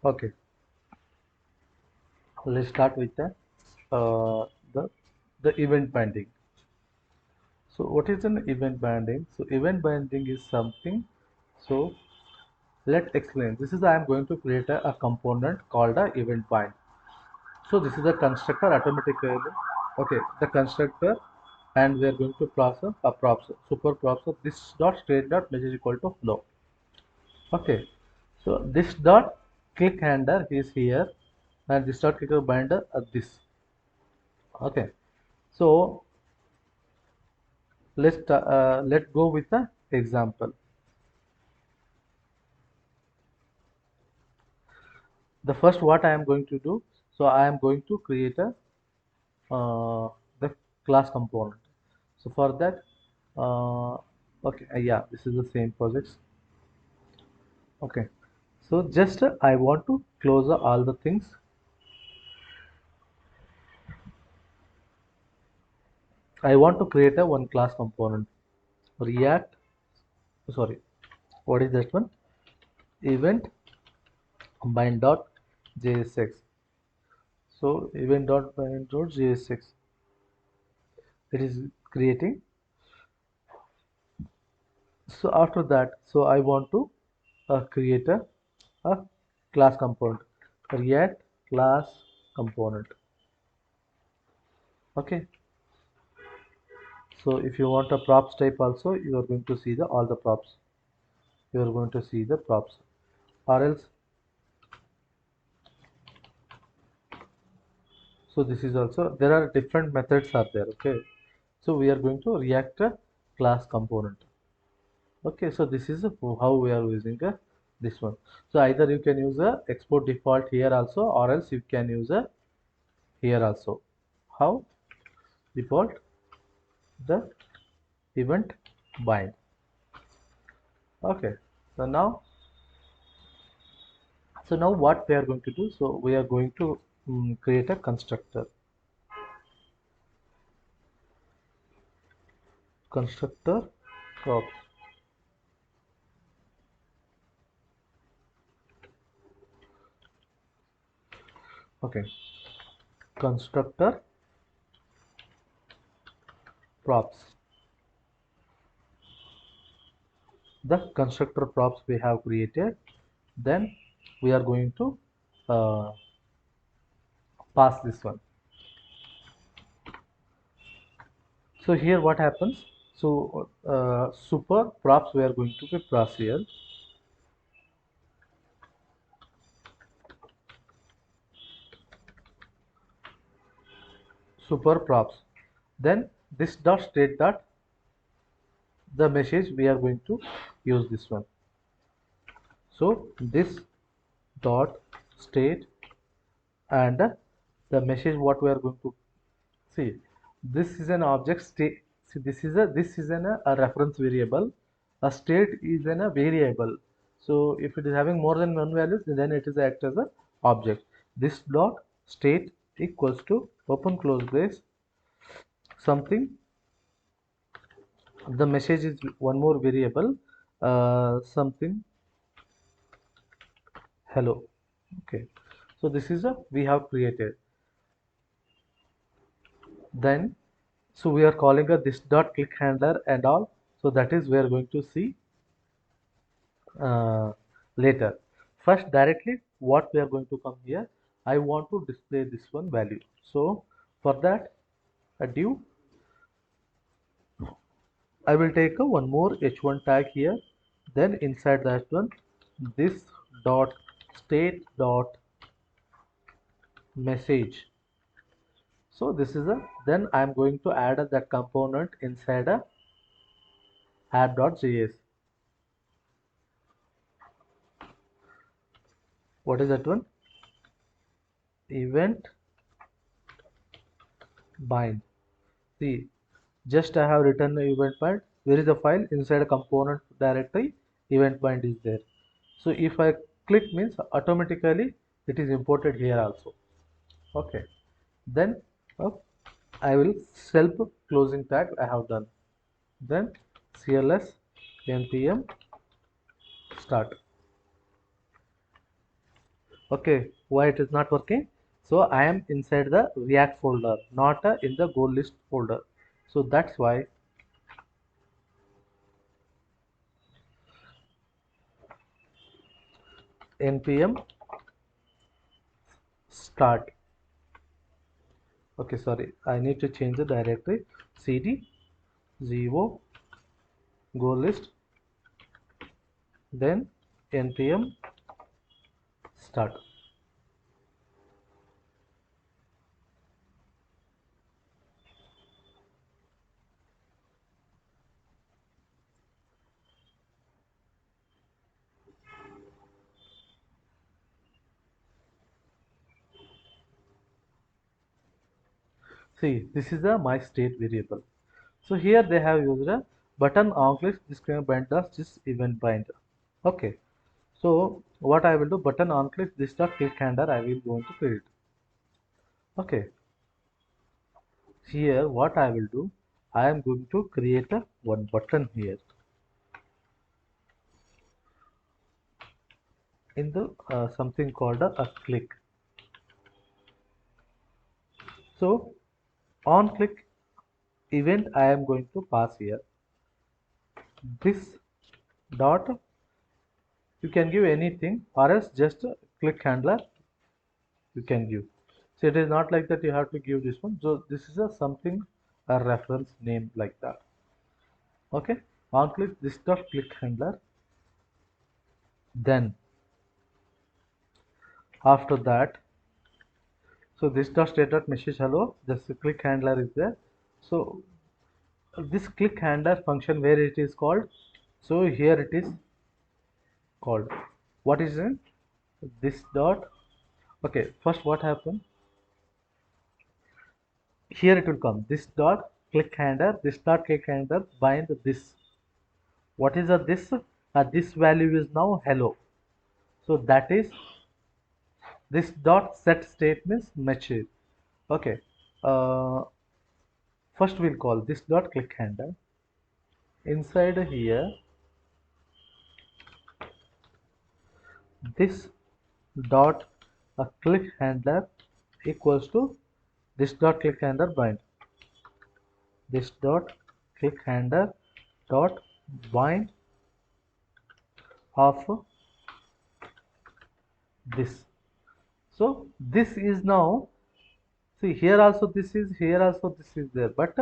Okay, let's start with uh, the the event binding. So what is an event binding? So event binding is something. So let's explain. This is I am going to create a component called a event bind. So this is the constructor automatically. Okay, the constructor, and we are going to process a props super props of this dot state dot message equal to flow. Okay, so this dot click handler is here, and this dot click binder at this. Okay, so let's go with the example. The first what I am going to do, so I am going to create a the class component. So for that, okay, yeah, this is the same projects. Okay, so just I want to close all the things. I want to create a one class component. React, sorry, what is that one? Event bind dot jsx. So event dot bind dot jsx. It is creating. So after that, so I want to create a class component. React class component. Okay. So if you want a props type also, you are going to see the all the props. You are going to see the props, or else. So this is also there are different methods are there. Okay. So we are going to React a class component. Okay. So this is how we are using this one. So either you can use a export default here also, or else you can use a here also. How? Default the event bind. Okay, so now what we are going to do, so we are going to create a constructor props. Okay, constructor props. The constructor props we have created, then we are going to uh, pass this one. So here what happens, so super props we are going to be pass here. Super props, then this dot state dot the message we are going to use this one. So this dot state, and the message what we are going to see, this is an object state. See, this is a reference variable. A state is a variable. So if it is having more than one value, then it is act as a object. This dot state equals to open close brace something. The message is one more variable, something hello. Okay, so this is a we have created. Then so we are calling a this dot click handler and all, so that is we are going to see uh, later. First directly what we are going to come here, I want to display this one value. So for that, a div, I will take a one more h1 tag here. Then inside that one, this dot state dot message. So this is a, then I am going to add that component inside a app.js. What is that one? Event bind. See, just I have written the event bind. Where is the file? Inside a component directory, event bind is there. So if I click means automatically it is imported here also. Okay. Then I will self closing tag I have done. Then cls npm start. Okay, why it is not working? So I am inside the React folder, not in the goal list folder. So that's why npm start. Okay, sorry, I need to change the directory. Cd 0 goal list, then npm start. See, this is a my state variable. So here they have used a button on click display bind this event bind. Okay. So what I will do, button on click this dot click handler I will going to create. Okay. Here what I will do, I am going to create a one button here in the something called a click. So on click event I am going to pass here this dot, you can give anything or else just a click handler you can give. So it is not like that you have to give this one. So this is a something, a reference name like that. Okay. On click this dot click handler. Then after that, so this dot state dot message hello. Just the click handler is there. So this click handler function where it is called. So here it is called. What is it? This dot. Okay. First what happened? Here it will come. This dot click handler. This dot click handler bind this. What is a this? This value is now hello. So that is this dot set statements message. Okay. Uh, First we'll call this dot click handler. Inside here, this dot a click handler equals to this dot click handler bind. This dot click handler dot bind of this. So this is now, see here also this is, here also this is there, but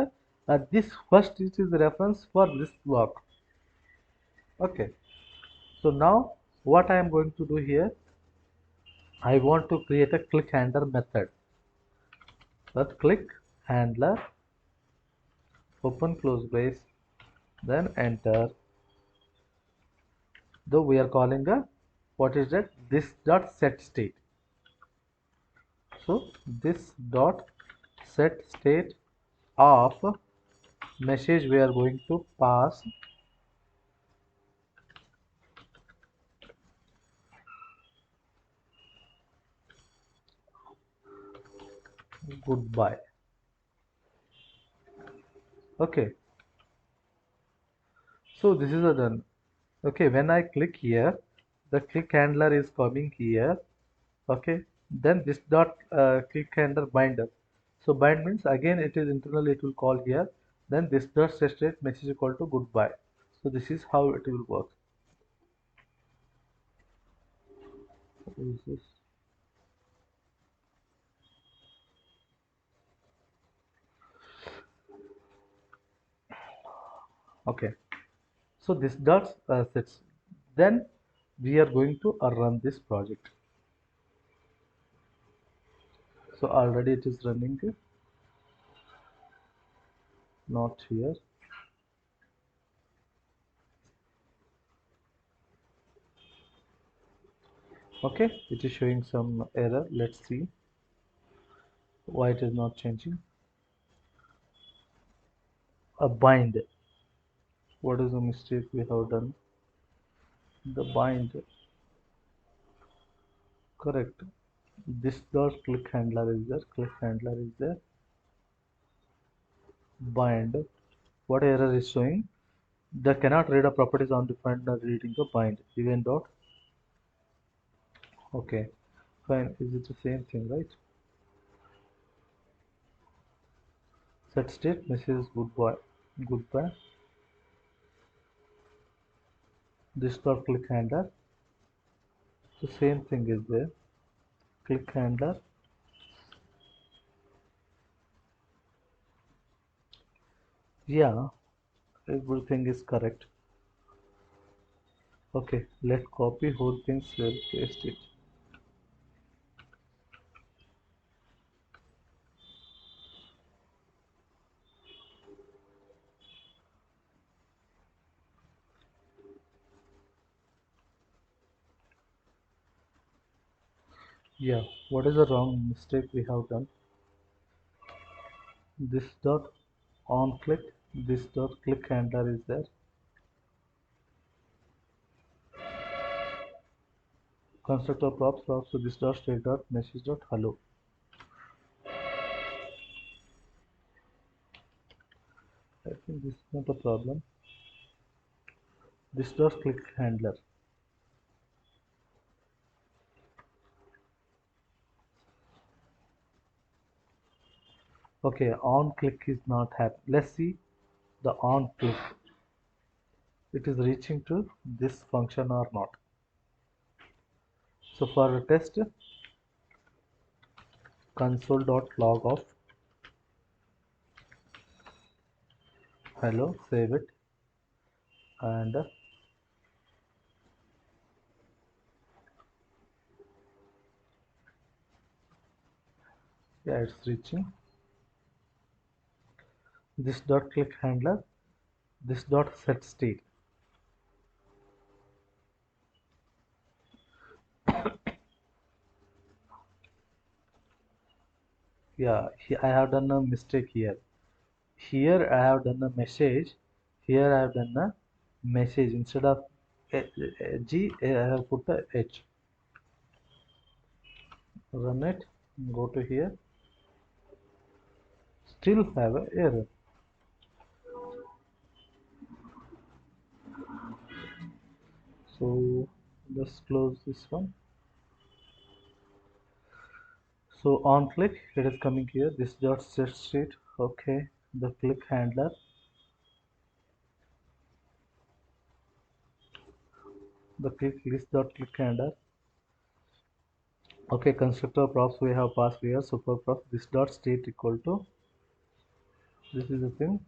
this first it is reference for this block. Okay. So now what I am going to do here, I want to create a click handler method. That click handler, open close brace, then enter. Though we are calling a, what is that? This dot set state. So this dot set state of message we are going to pass goodbye. Okay. So this is a done. Okay, when I click here, the click handler is coming here. Okay, then this dot click handler binder. So bind means again it is internally it will call here. Then this dot set state message equal to goodbye. So this is how it will work. What is this? Okay, so this dot sets. Then we are going to run this project. So already it is running. Not here. Okay, it is showing some error. Let's see why it is not changing. A bind. What is the mistake we have done? The bind. Correct. This dot click handler is there. Click handler is there. Bind. What error is showing? The cannot read a properties undefined reading the bind. Event dot. Okay. Fine, is it the same thing, right? Set state message goodbye. Goodbye. This dot click handler. The same thing is there. Click handler. Yeah, everything is correct. Okay, let copy whole things here, paste it. Yeah, what is the wrong mistake we have done? This dot on click, this dot click handler is there. Constructor props to this dot state dot message dot hello. I think this is not a problem. This dot click handler. Okay, on click is not happening. Let's see the on click. It is reaching to this function or not. So for a test, console.log of hello, save it, and yeah, it's reaching. This dot click handler, this dot set state. Yeah, I have done a mistake here. Here I have done a message. Here I have done a message instead of G. I have put a H. Run it. Go to here. Still have a error. So let's close this one. So on click, it is coming here. This dot set state. Okay. The click handler. The click list dot click handler. Okay. Constructor props we have passed here. Super prop. This dot state equal to. This is the thing.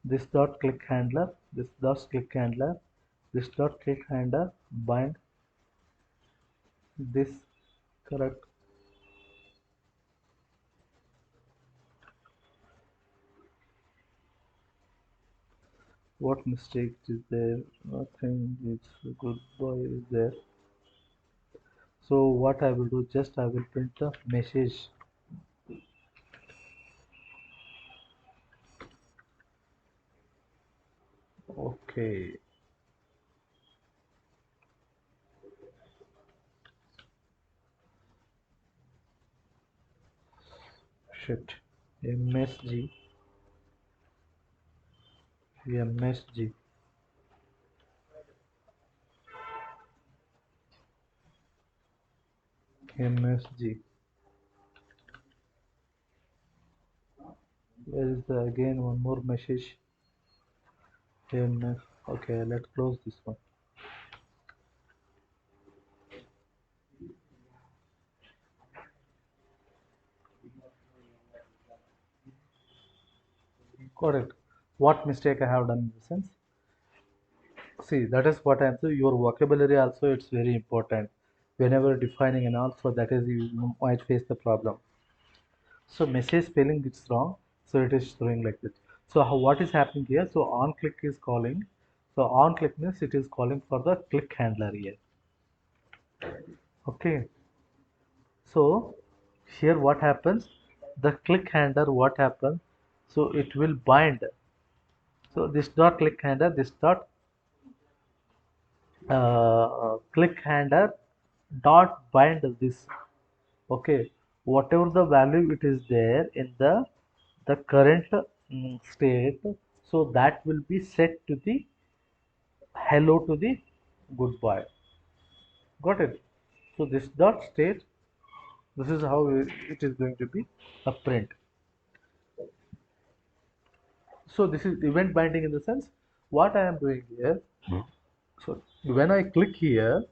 This dot click handler. This dot click handler. This dot click handler bind this correct. What mistake is there? Nothing. It's goodbye is there. So what I will do, just I will print the message. Okay. Shit. MSG. MSG. MSG. There is again one more message. MS. Okay, let's close this one. Correct. What mistake I have done in the sense? See, that is what I'm saying. Your vocabulary also it's very important. Whenever defining and also that is you might face the problem. So message spelling is wrong. So it is showing like this. So what is happening here? So on click is calling. So on click means it is calling for the click handler here. Okay. So here what happens? The click handler what happens? So it will bind. So this dot click handler, this dot click handler dot bind this. Okay, whatever the value it is there in the current state, so that will be set to the hello to the goodbye. Got it? So this dot state, this is how it is going to be a print. So this is event binding in the sense what I am doing here. So when I click here,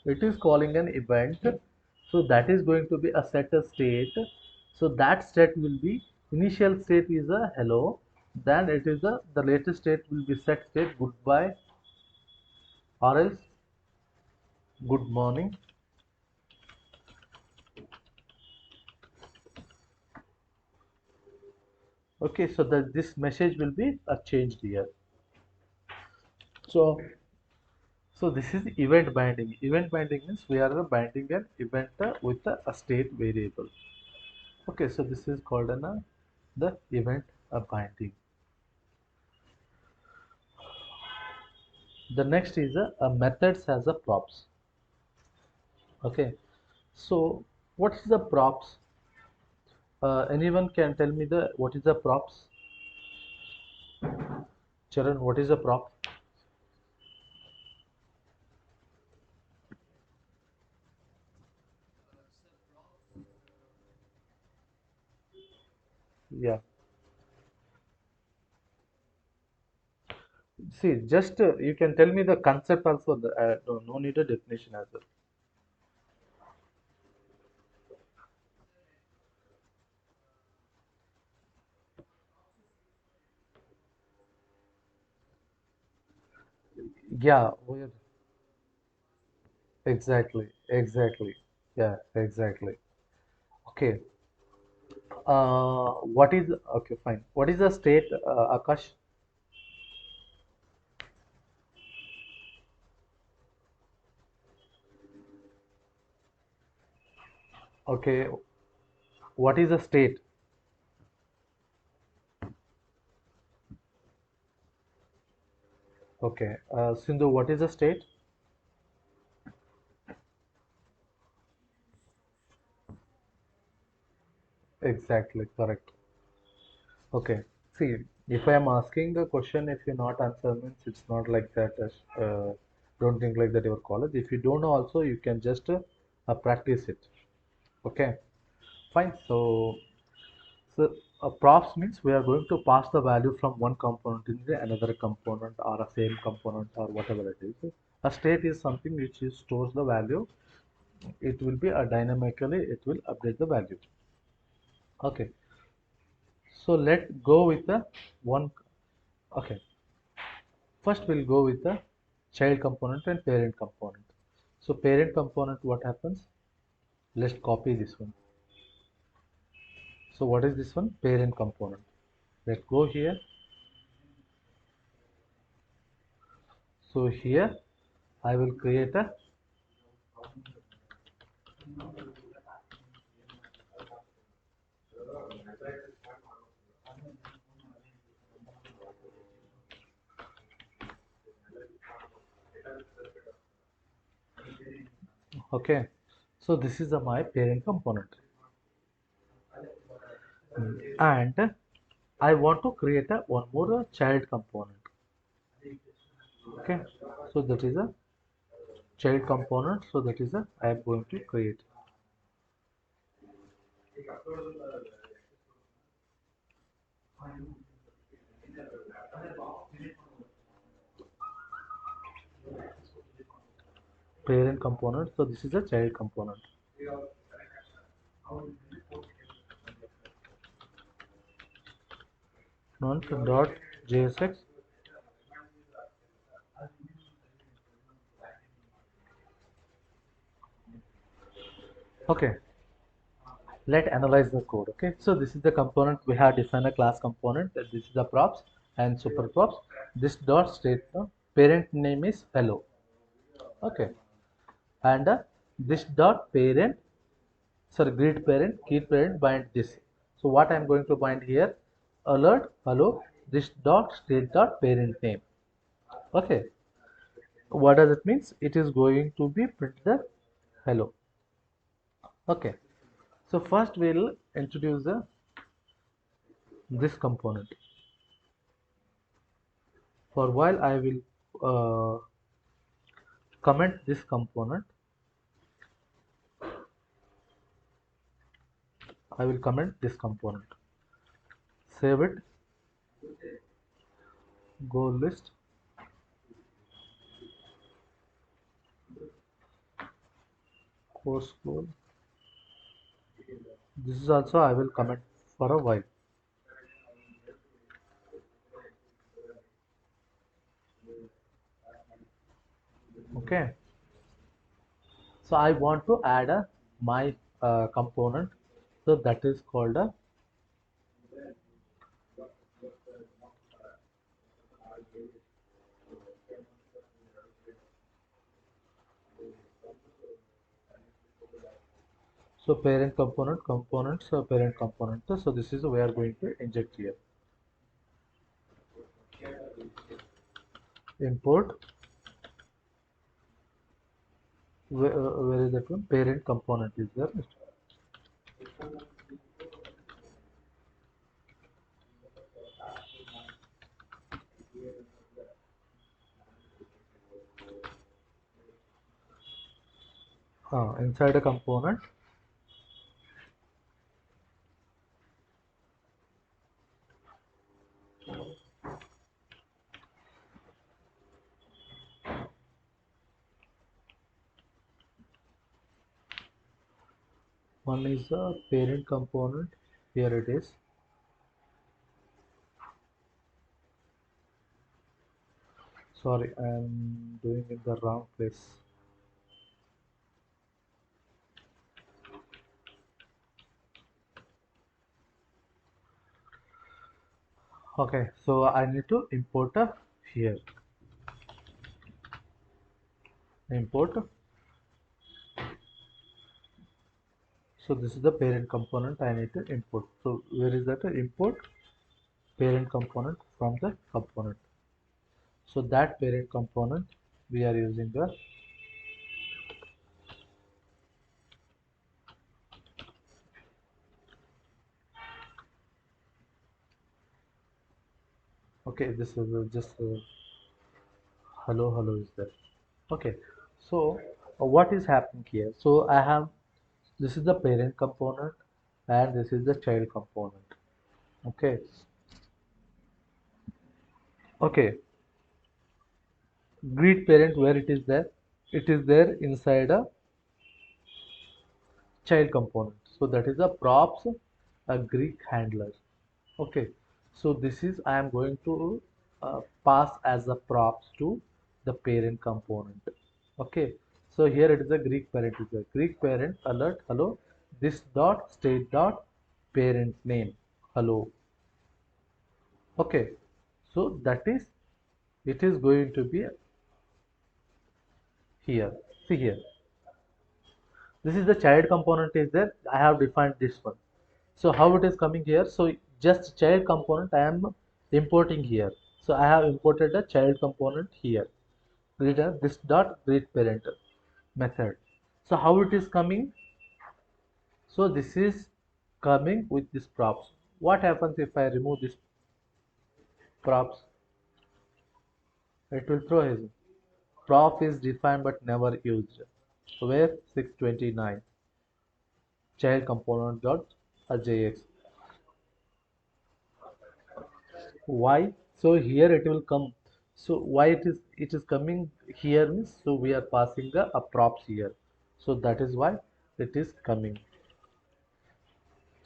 it is calling an event. So that is going to be a set a state. So that state will be initial state is a hello. Then it is the latest state will be set state goodbye or else good morning. Okay, so that this message will be changed here. So this is event binding. Event binding means we are binding an event with a state variable. Okay, so this is called the event binding. The next is a methods as a props. Okay, so what is the props? Anyone can tell me the what is the props? Charan, what is a prop? Yeah. See, just you can tell me the concept also. No need a definition as well. Yeah, exactly. Yeah, exactly. Okay. What is okay? Fine. What is the state, Akash? Okay. What is the state? Okay. Sindhu, what is the state? Exactly. Correct. Okay. See, if I am asking the question, if you not answer means it's not like that. Don't think like that your college. If you don't know also, you can just practice it. Okay. Fine. So props means we are going to pass the value from one component in the another component or a same component or whatever it is. A state is something which is stores the value. It will be a dynamically. It will update the value. Okay. So let go with the one. Okay. First, we'll go with the child component and parent component. So parent component, what happens? Let's copy this one. So what is this one? Parent component. Let's go here. So here I will create a okay. So this is my parent component, and I want to create a one more child component. Okay. So that is a child component. So that is a I am going to create parent component. So this is a child component. Nonce dot JSX. Okay. Let analyze the code. Okay, so this is the component. We have defined a class component. This is the props and super props. This dot state parent name is hello. Okay, and this dot parent, sorry, greet parent bind this. So what I am going to bind here, alert hello, this dot state dot parent name. Okay, what does it means? It is going to be print the hello. Okay, so first we'll introduce this component. For while I will comment this component. I will comment this component. Save it. Go list. Course goal. This is also I will comment for a while. Okay. So I want to add a my component. So that is called a so parent component components parent component. So this is we are going to inject here. Import. Where is that one? Parent component is there. Inside a component. One is a parent component. Here it is. Sorry, I am doing in the wrong place. Okay, so I need to import a here. Import. So this is the parent component I need to import. So where is that? Import parent component from the component. So that parent component we are using the okay. This is just hello is there. Okay, so what is happening here? So I have this is the parent component and this is the child component. Okay, okay. Greet parent where it is there? It is there inside a child component. So that is a props a Greek handler. Okay, so this is I am going to pass as a props to the parent component. Okay, so here it is a Greek parent is a Greek parent alert hello this dot state dot parent name hello. Okay, so that is it is going to be here. See here, this is the child component is there. I have defined this one. So how it is coming here? So just child component I am importing here. So I have imported a child component here. Return this dot greet parent method. So how it is coming? So this is coming with this props. What happens if I remove this props? It will throw his prop is defined but never used. Where 629 child component dot jx. Why? So here it will come. So why it is coming here means so we are passing the props here. So that is why it is coming.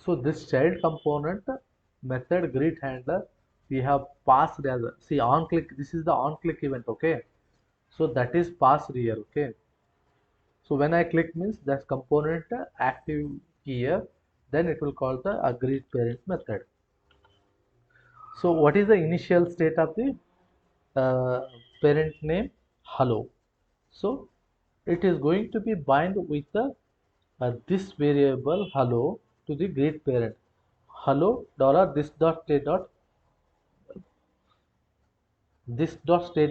So this child component method greet handler we have passed as see on click. This is the on click event. Okay. So that is passed here. Okay. So when I click means that component active here, then it will call the greet parent method. So what is the initial state of the parent name? Hello. So it is going to be bind with the this variable hello to the greet parent. Hello dollar this dot state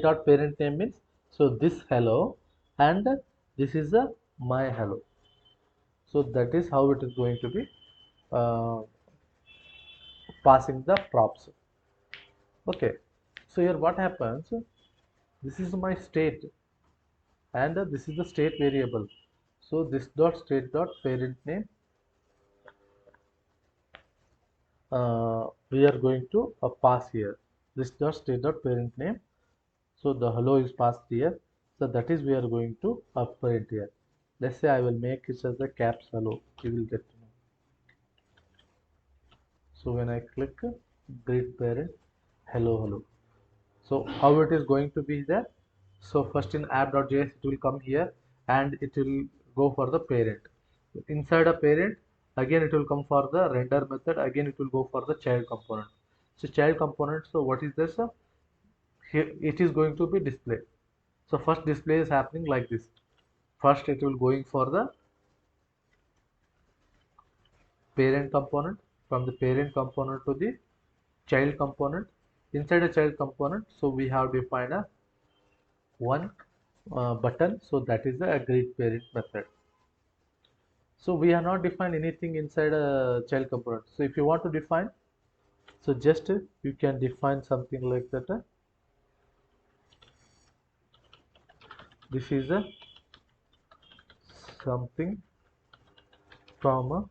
dot parent name means so this hello and this is a my hello. So that is how it is going to be uh, passing the props. Okay. So here what happens? This is my state and this is the state variable. So this dot state dot parent name we are going to pass here this dot state dot parent name. So the hello is passed here. So that is we are going to print here. Let's say I will make it as a caps hello. You will get to know. So when I click greet parent hello hello. So how it is going to be there? So first in app.js it will come here and it will go for the parent. Inside a parent, again it will come for the render method. Again it will go for the child component. So child component. So what is this? Here it is going to be display. So first display is happening like this. First it will going for the parent component. From the parent component to the child component. Inside a child component, so we have defined a one button. So that is the greet parent method. So we have not defined anything inside a child component. So if you want to define, so just you can define something like that. This is a something from a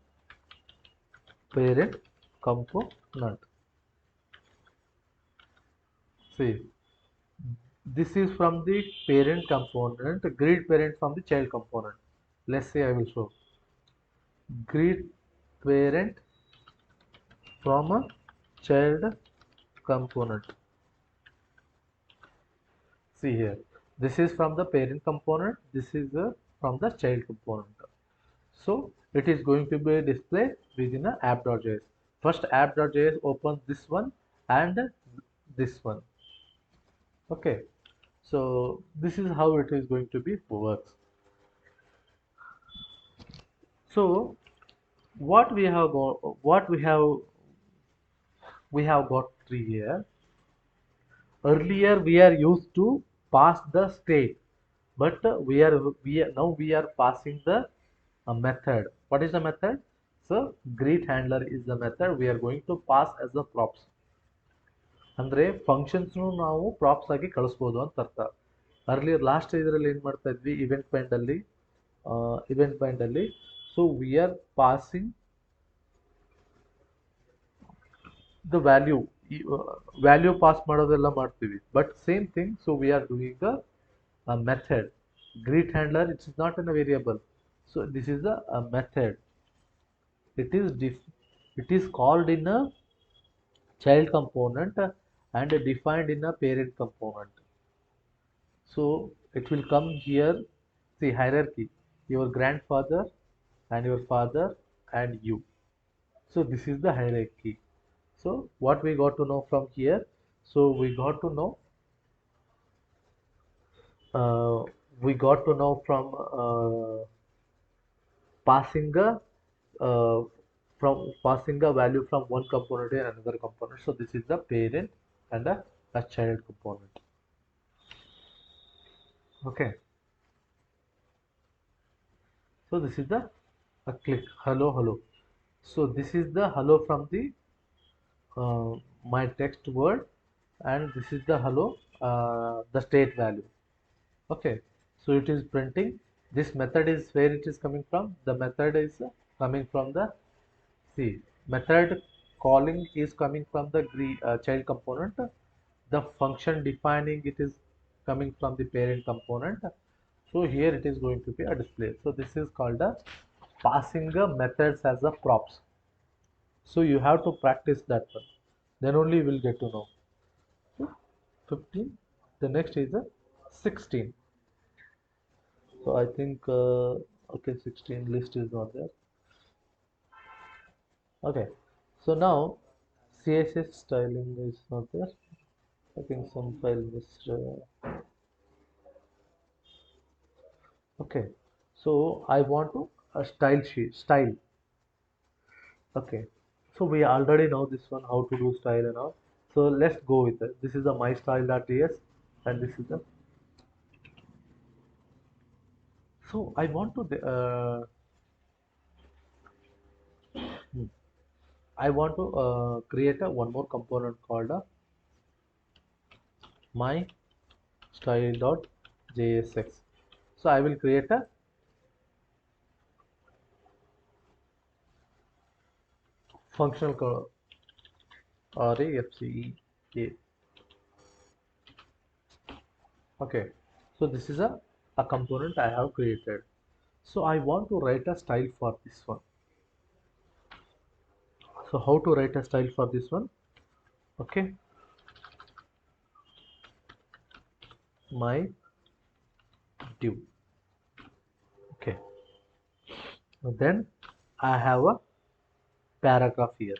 parent component. See, this is from the parent component, greet parent from the child component. Let's say I will show greet parent from a child component. See here, this is from the parent component, this is from the child component. So it is going to be displayed within a app.js. First app.js opens this one and this one. Okay, so this is how it is going to be works. So what we have got three here. Earlier we are used to pass the state, but we are passing the method. What is the method? So greet handler is the method we are going to pass as the props. ಅಂದ್ರೆ functions ನಾವು props ಆಗಿ ಕಳಿಸ್ಬೋದು ಅಂತ ಅರ್ಥ. Earlier last ಇದರಲ್ಲಿ ಏನ್ ಮಾಡ್ತಾ ಇದ್ವಿ ಇವೆಂಟ್ ಪಾಯಿಂಟ್ ಅಲ್ಲಿ so we are passing the value pass ಮಾಡೋದೆಲ್ಲ ಮಾಡ್ತೀವಿ but same thing so we are doing a method. Greet handler it is not in a variable, so this is a method. It is called in a child component and defined in a parent component. So it will come here. See hierarchy, your grandfather and your father and you. So this is the hierarchy. So what we got to know from here? So uh, we got to know from passing a uh, value from one component to another component. So this is the parent and a child component. Okay. So this is the a click hello hello. So this is the hello from the my text word, and this is the hello the state value. Okay, so it is printing. This method is where it is coming from. The method is coming from the see method calling is coming from the child component. The function defining it is coming from the parent component. So here it is going to be a display. So this is called a passing a methods as a props. So you have to practice that one. Then only you will get to know. So 15. The next is a 16. So I think okay 16 list is not there. Okay. So now CSS styling is not there. I think some file is okay. So I want to a style sheet style. Okay. So we already know this one how to do style and all. So let's go with it. This is the my style.ts and this is the so I want to hmm, I want to create a one more component called my style.jsx. So I will create a functional RAFCE. Okay, so this is a component I have created. So I want to write a style for this one. So how to write a style for this one? Okay, my div. Okay, then I have a paragraph here.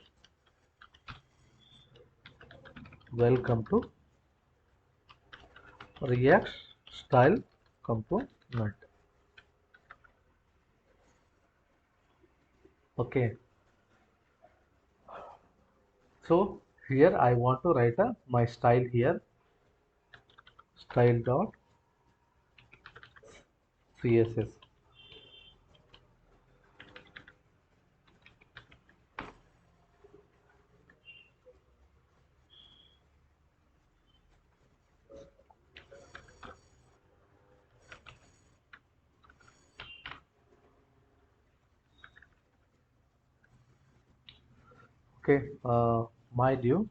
Welcome to React style component. Okay, so here I want to write my style here, style dot css. Okay, my div.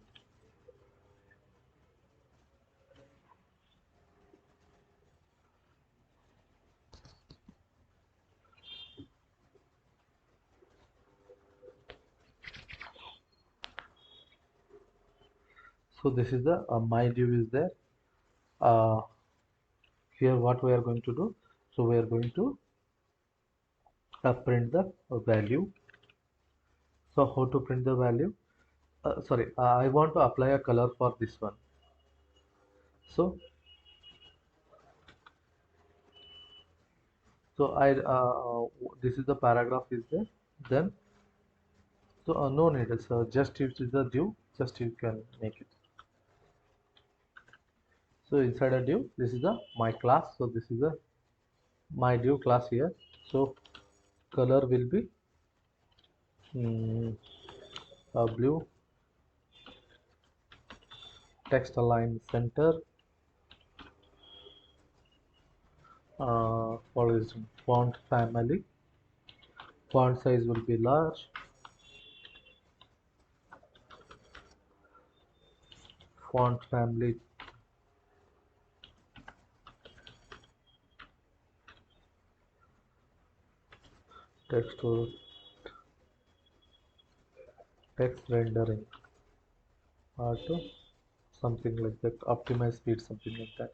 So this is the my div is there. Uh, Here what we are going to do? So we are going to print the value. So how to print the value? Sorry, I want to apply a color for this one. So this is the paragraph is there. Then no need. So just use the div. Just you can make it. So inside a div, this is the my class. So this is the my div class here. So color will be mm, blue. Text align center. What is font family? Font size will be large. Font family text to text rendering auto something like that, optimize speed, something like that.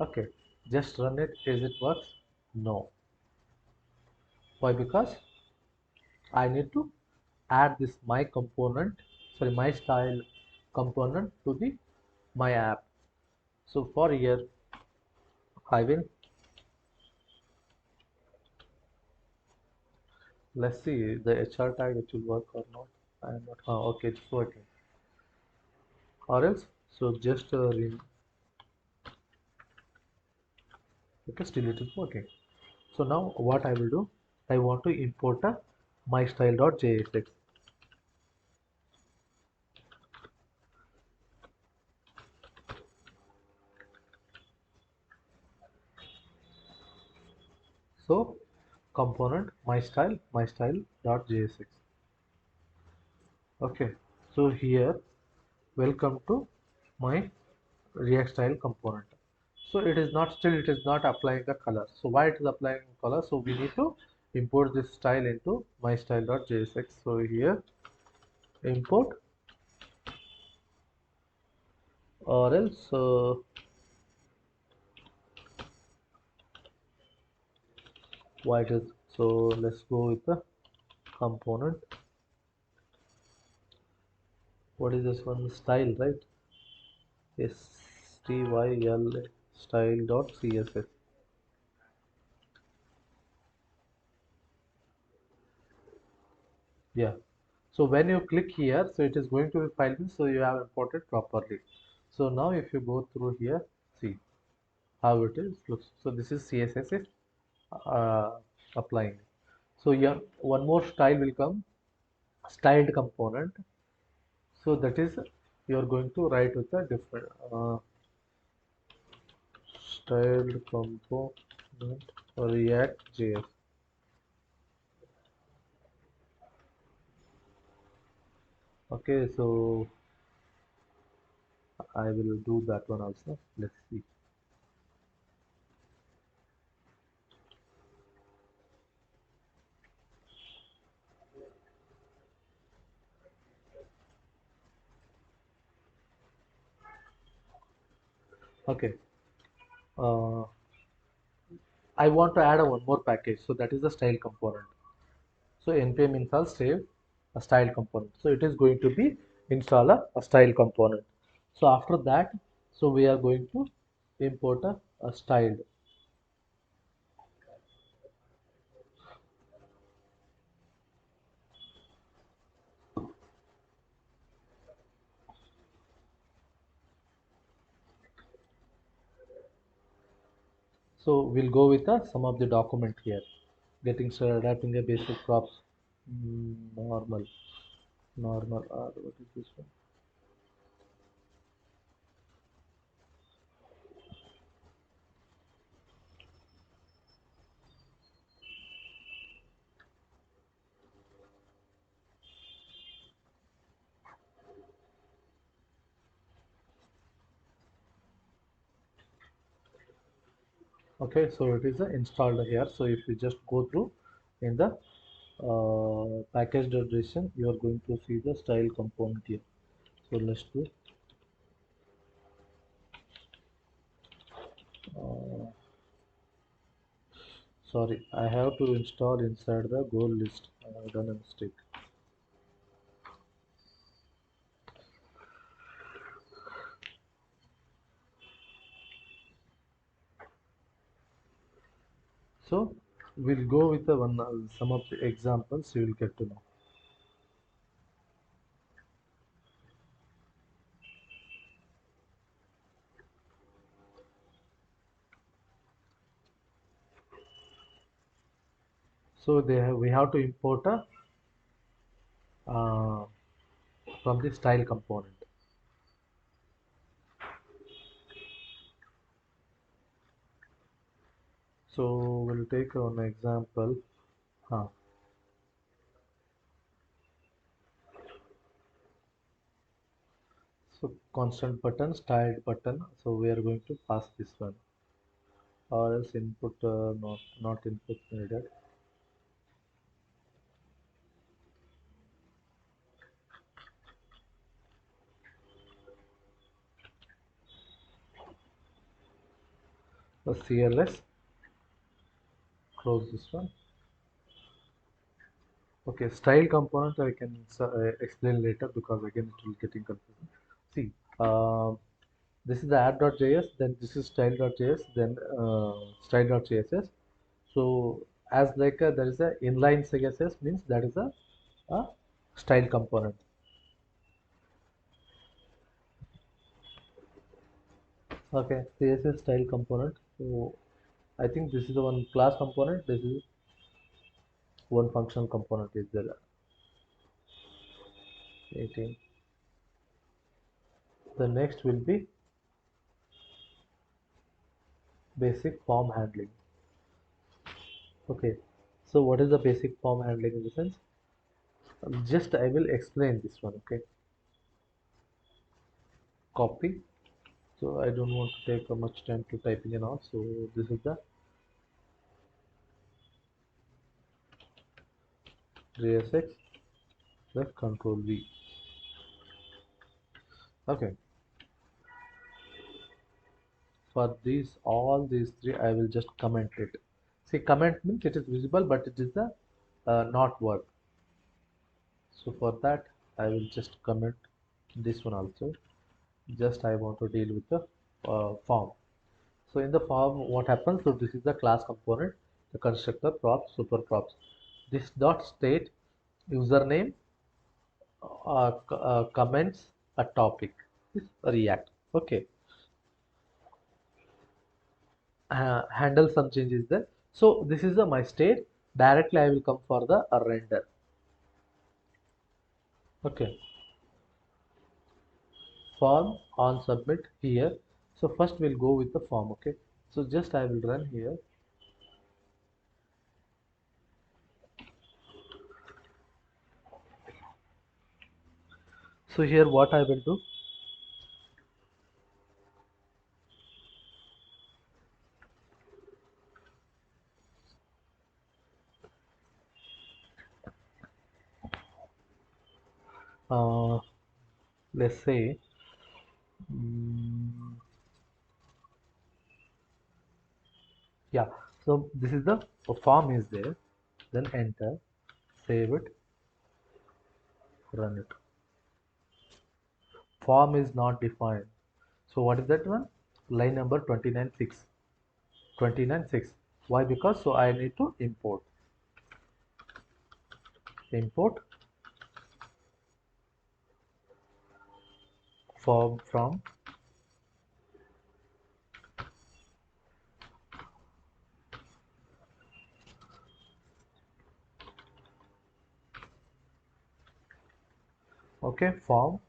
Okay, just run it. Is it works? No. Why? Because I need to add this my component, sorry, my style component to the my app. So for here I will, let's see the HR tag, it will work or not. I am not, okay, it's working. Or else, so just okay, still it is working. So now what I will do, I want to import a my style.jsx. So component my style.jsx. Okay, so here welcome to my React style component. So it is not, still it is not applying the color. So why it is applying color? So we need to import this style into my style.jsx. So here import, or else why it is. So let's go with the component. What is this one? Style, right? STYL style.css. Yeah. So when you click here, so it is going to be file this, so you have imported properly. So now if you go through here, see how it is looks. So this is CSS is uh, applying. So yeah, one more style will come, styled component. So that is you are going to write with a different styled component React.js. Okay, so I will do that one also. Let's see. Okay. Uh, I want to add a one more package. So that is the style component. So npm install save a style component. So it is going to be install a style component. So after that, so we are going to import a style. So we'll go with some of the document here. Getting started, adapting a basic props. Normal, normal. What is this one? Okay, so it is installed here. So if you just go through in the package direction, you are going to see the style component here. So let's do. Uh, Sorry, I have to install inside the goal list. I done a mistake. So we'll go with the one some of the examples you will get to know. So we have to import a uh, from the style component. So we'll take one example. Huh. So constant button, styled button. So we are going to pass this one, or else input not input needed. So CLS, close this one. Okay, style component I can explain later because again it will getting confusing. See, this is the app.js, then this is style.js, then style.css. So as like there is a inline CSS means that is a style component. Okay, CSS style component. So I think this is the one class component. This is one functional component is there. 18. The next will be basic form handling. Okay, so what is the basic form handling in the sense? Just I will explain this one. Okay, copy. So I don't want to take much time to typing and all. So this is the JSX plus Control V. Okay, for these all these three I will just comment it. See, comment means it is visible, but it is the not work. So for that I will just comment this one also. Just I want to deal with the form. So in the form what happens, so this is the class component, the constructor props, super props. This dot state username comments a topic is react. Okay, handle some changes there. So this is the my state. Directly I will come for the render. Okay, form on submit here. So first we'll go with the form. Okay, so just I will run here. So here what I will do, uh, let's say mm, yeah, so this is the form is there, then enter, save it, run it. Form is not defined. So what is that one? Line number 29.6. 29.6. Why? Because so I need to import form from okay form.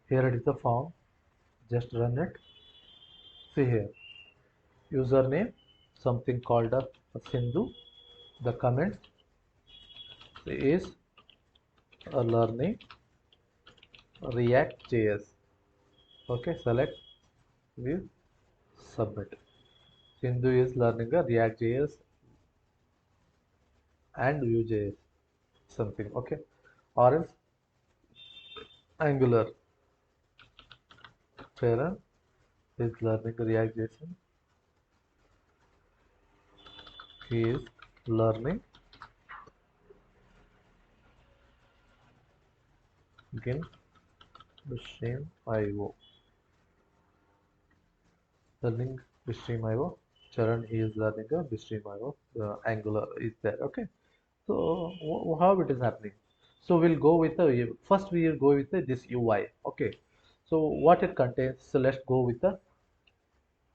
Here it is the form. Just run it. See here. Username something called a Sindhu. The comment is a learning ReactJS. Okay, select view submit. Sindhu is learning a ReactJS and Vue.js something. Okay, or else Angular. Parent is learning ReactJS. He is learning again Stream IO. Learning Stream IO. Charan he is learning a Stream IO. Angular is there. Okay. So how it is happening? So we'll go with the first we will go with this UI. Okay. So what it contains? So let's go with the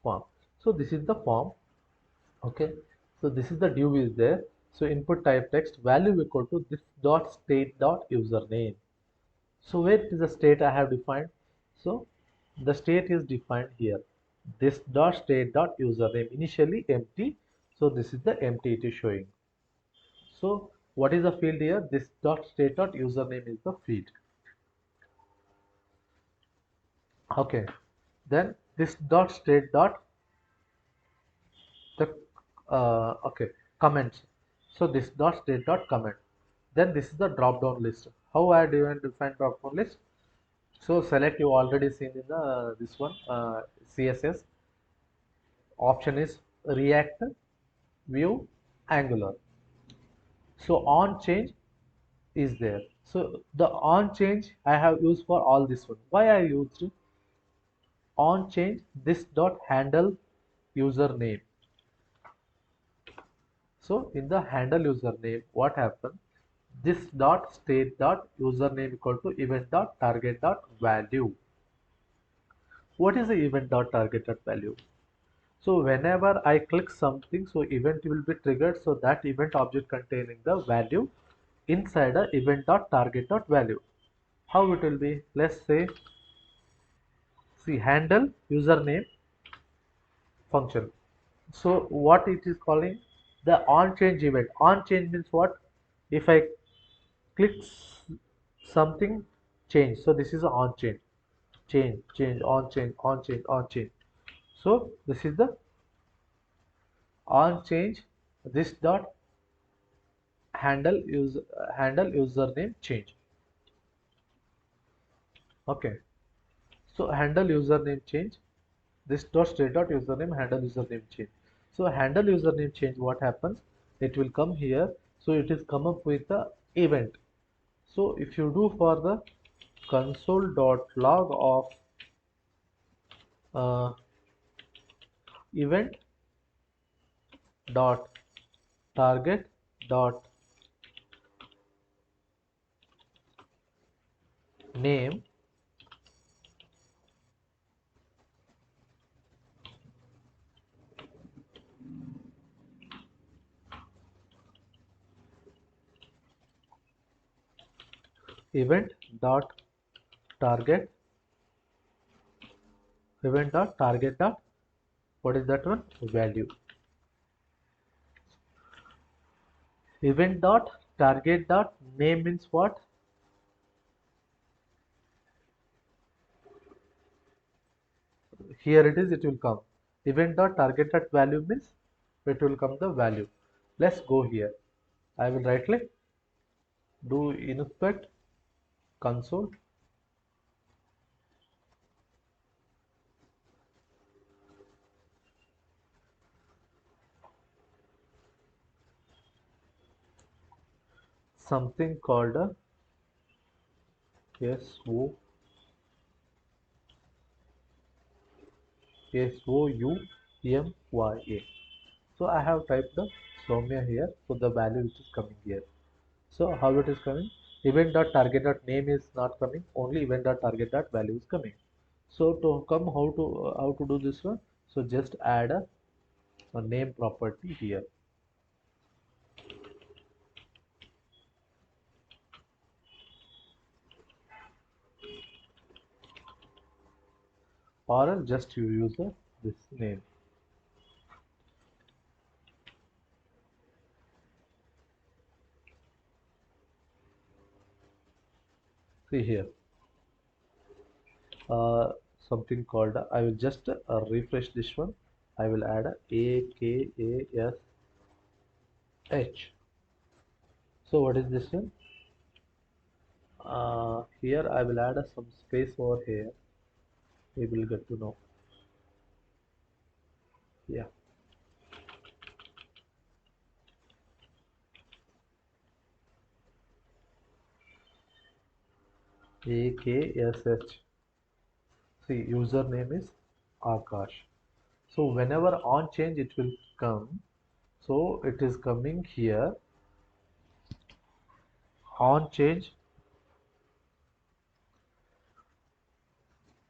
form. So this is the form. Okay. So this is the div is there. So input type text value equal to this dot state dot username. So where is the state I have defined? So the state is defined here. This dot state dot username initially empty. So this is the empty it is showing. So what is the field here? This dot state dot username is the field. Okay. Then this dot state dot the okay comments. So this dot state dot comment. Then this is the drop down list. How I define drop down list? So select you already seen in the this one CSS option is React, Vue, Angular. So on change is there. So the on change I have used for all this one. Why I used on change this dot handle username. So in the handle username, what happens? This dot state dot username equal to event dot target dot value. What is the event dot target dot value? So whenever I click something, so event will be triggered. So that event object containing the value inside a event dot target dot value. How it will be? Let's say, see handle username function. So what it is calling the on change event. On change means what? If I click something, change. So this is a on change, change, on change, on change, on change. So this is the on change. This dot handle username change. Okay, so handle username change. This dot state dot username handle username change. So handle username change. What happens? It will come here. So it is come up with the event. So if you do for the console dot log of uh, event dot target dot name event dot target event dot target dot what is that one value event dot target dot name means what here it is it will come event dot target dot value means it will come the value. Let's go here. I will right click, do inspect, console. Something called a SOUMYA. So I have typed the Soumya here, so the value which is coming here. So how it is coming? Event.target.name is not coming, only event.target.value is coming. So to come how to do this one? So just add a name property here, or else just you use this name. See here, uh, something called I will just refresh this one. I will add AKASH. So what is this one? Here I will add some space over here. We will get to know. Yeah, AKSH. See, username is Akash. So whenever on change it will come. So it is coming here on change.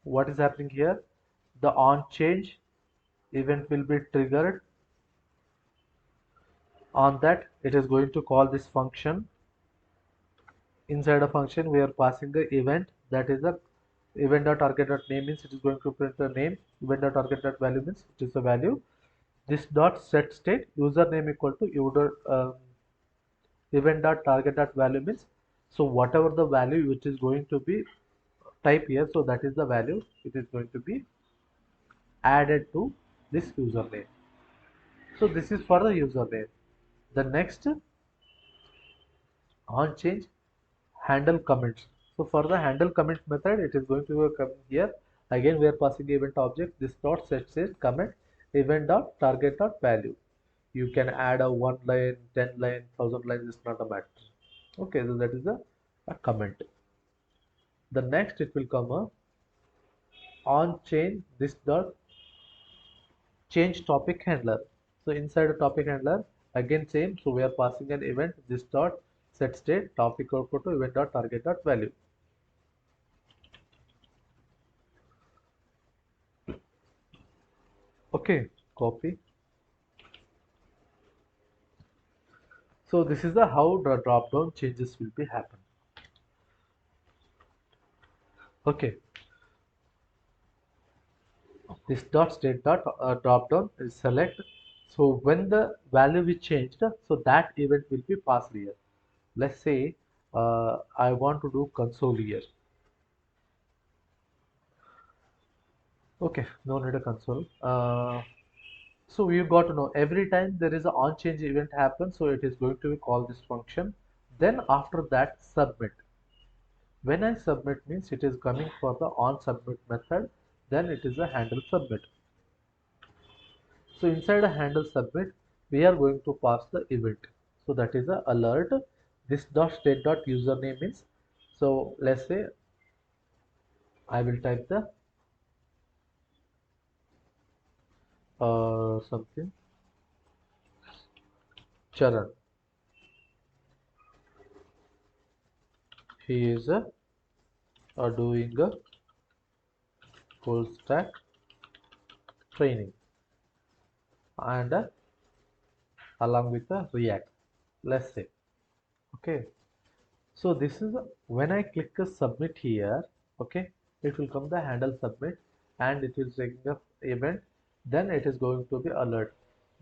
What is happening here? The on change event will be triggered. On that, it is going to call this function. Inside a function, we are passing the event, that is the event.target.name means it is going to print the name. Event.target.value means it is a value. This dot set state username equal to event.target.value means, so whatever the value which is going to be type here, so that is the value it is going to be added to this username. So this is for the username. The next on change handle comments. So for the handle comment method, it is going to come here. Again, we are passing event object. This dot set says comment event dot target dot value. You can add a 1 line, 10 line, 1,000 lines. It's not a matter. Okay, so that is a comment. The next it will come a on change this dot change topic handler. So inside a topic handler, again same. So we are passing an event this dot set state topic equal to event dot target dot value. Okay, copy. So this is the how the drop down changes will be happen. Okay, this dot state dot drop down is select. So when the value is changed, so that event will be passed here. Let's say I want to do console here. Okay, no need a console. So you got to know every time there is a on change event happen, so it is going to call this function. Then after that submit. When I submit means it is coming for the on submit method. Then it is a handle submit. So inside a handle submit, we are going to pass the event. So that is a alert. This dot state dot username is. So let's say I will type the something Charan. He is doing a full stack training and along with the React. Let's say okay. So this is when I click a submit here, okay, it will come the handle submit and it will take the event. Then it is going to be alert.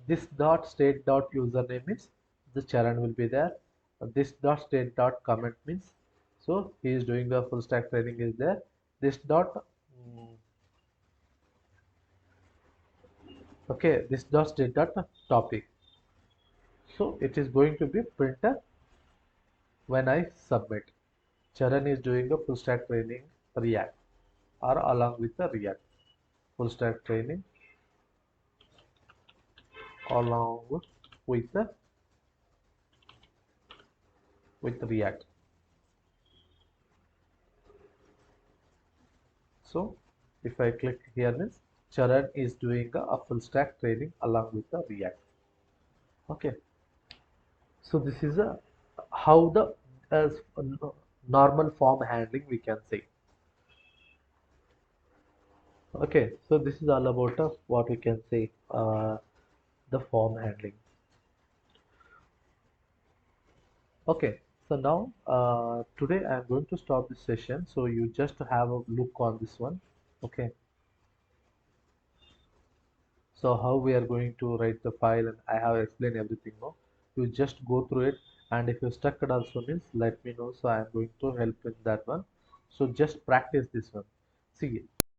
This dot state dot username means the Charan will be there. This dot state dot comment means so he is doing the full stack training is there. This dot okay, this dot state dot topic. So it is going to be printer when I submit. Charan is doing a full stack training React or along with the React. Full stack training along with the with React. So if I click here means Charan is doing a full stack training along with the React. Okay. So this is a how the as normal form handling we can say. Okay, so this is all about what we can say the form handling. Okay, so now today I'm going to stop this session. So you just have a look on this one. Okay, so how we are going to write the file, and I have explained everything now. You just go through it, and if you're stuck it also means let me know. So I'm going to help in that one. So just practice this one. See,